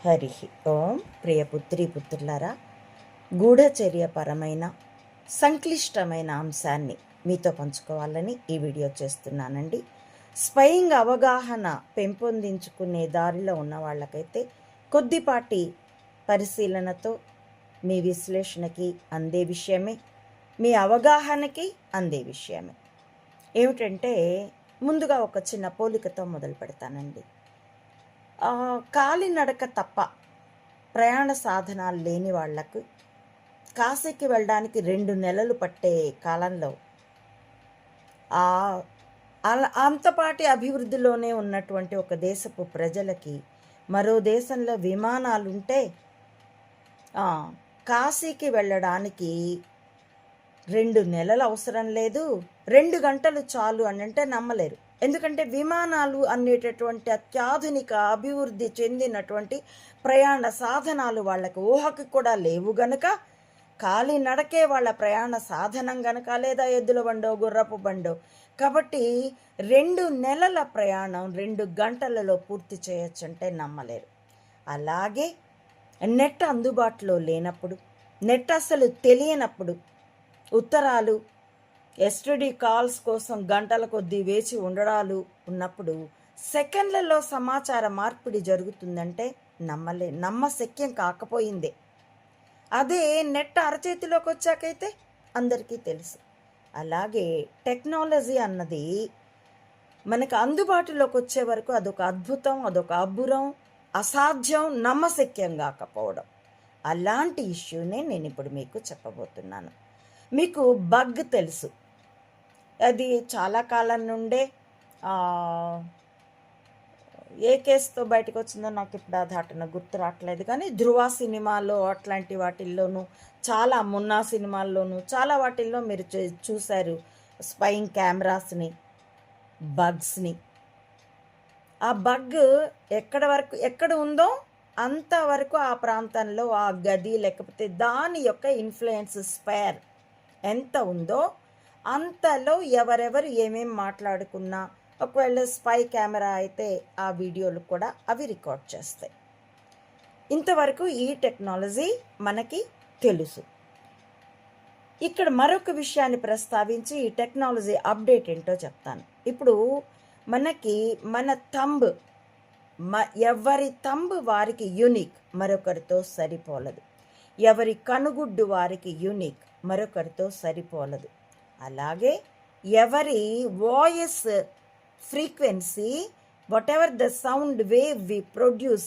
హరి ఓం. ప్రియపుత్రి పుత్రులారా, గూఢచర్యపరమైన సంక్లిష్టమైన అంశాన్ని మీతో పంచుకోవాలని ఈ వీడియో చేస్తున్నానండి. స్వయంగా అవగాహన పెంపొందించుకునే దారిలో ఉన్న వాళ్ళకైతే కొద్దిపాటి పరిశీలనతో మీ విశ్లేషణకి అందే విషయమే, మీ అవగాహనకి అందే విషయమే. ఏమిటంటే, ముందుగా ఒక చిన్న పోలికతో మొదలు పెడతానండి. కాలినడక తప్ప ప్రయాణ సాధనాలు లేని వాళ్లకు కాశీకి వెళ్ళడానికి 2 నెలలు పట్టే కాలంలో అంతపాటి అభివృద్ధిలోనే ఉన్నటువంటి ఒక దేశపు ప్రజలకి మరో దేశంలో విమానాలుంటే కాశీకి వెళ్ళడానికి 2 నెలలు అవసరం లేదు, 2 గంటలు చాలు అని అంటే నమ్మలేరు. ఎందుకంటే విమానాలు అనేటటువంటి అత్యాధునిక అభివృద్ధి చెందినటువంటి ప్రయాణ సాధనాలు వాళ్ళకు ఊహకు కూడా లేవు గనక, కాలినడకే వాళ్ళ ప్రయాణ సాధనం గనక, లేదా ఎద్దుల బండో గుర్రపు బండో, కాబట్టి 2 నెలల ప్రయాణం 2 గంటలలో పూర్తి చేయొచ్చు అంటే నమ్మలేరు. అలాగే నెట్ అందుబాటులో లేనప్పుడు, నెట్ అసలు తెలియనప్పుడు, ఉత్తరాలు ఎస్టీడీ కాల్స్ కోసం గంటల కొద్దీ వేచి ఉండడాలు ఉన్నప్పుడు సెకండ్లలో సమాచార మార్పిడి జరుగుతుందంటే నమ్మశక్యం కాకపోయిందే. అదే నెట్ అరచేతిలోకి వచ్చాకైతే అందరికీ తెలుసు. అలాగే టెక్నాలజీ అన్నది మనకు అందుబాటులోకి వచ్చే వరకు అదొక అద్భుతం, అదొక అబ్బురం, అసాధ్యం, నమ్మశక్యం కాకపోవడం. అలాంటి ఇష్యూనే నేను ఇప్పుడు మీకు చెప్పబోతున్నాను. మీకు బగ్ తెలుసు, అది చాలా కాలం నుండే ఏ కేసుతో బయటకు వచ్చిందో నాకు ఇప్పుడు ఆ ధాటన గుర్తు రావట్లేదు, కానీ ధృవ సినిమాలో అట్లాంటి వాటిల్లోనూ, చాలా మున్నా సినిమాల్లోనూ చాలా వాటిల్లో మీరు చూశారు స్పైయింగ్ కెమెరాస్ని, బగ్స్ని. ఆ బగ్ ఎక్కడ ఉందో అంతవరకు ఆ ప్రాంతంలో ఆ గది లేకపోతే దాని యొక్క ఇన్ఫ్లుయెన్స్ స్పేర్ ఎంత ఉందో అంతలో ఎవరెవరు ఏమేం మాట్లాడుకున్నా, ఒకవేళ స్పై కెమెరా అయితే ఆ వీడియోలు కూడా అవి రికార్డ్ చేస్తాయి. ఇంతవరకు ఈ టెక్నాలజీ మనకి తెలుసు. ఇక్కడ మరొక విషయాన్ని ప్రస్తావించి ఈ టెక్నాలజీ అప్డేట్ ఏంటో చెప్తాను. ఇప్పుడు మనకి మన థంబ్, ఎవరి థంబ్ వారికి యూనిక్, మరొకరితో సరిపోలదు. ఎవరి కనుగుడ్డు వారికి యూనిక్, మరొకరితో సరిపోలదు. అలాగే ఎవరి voice frequency, whatever the sound wave we produce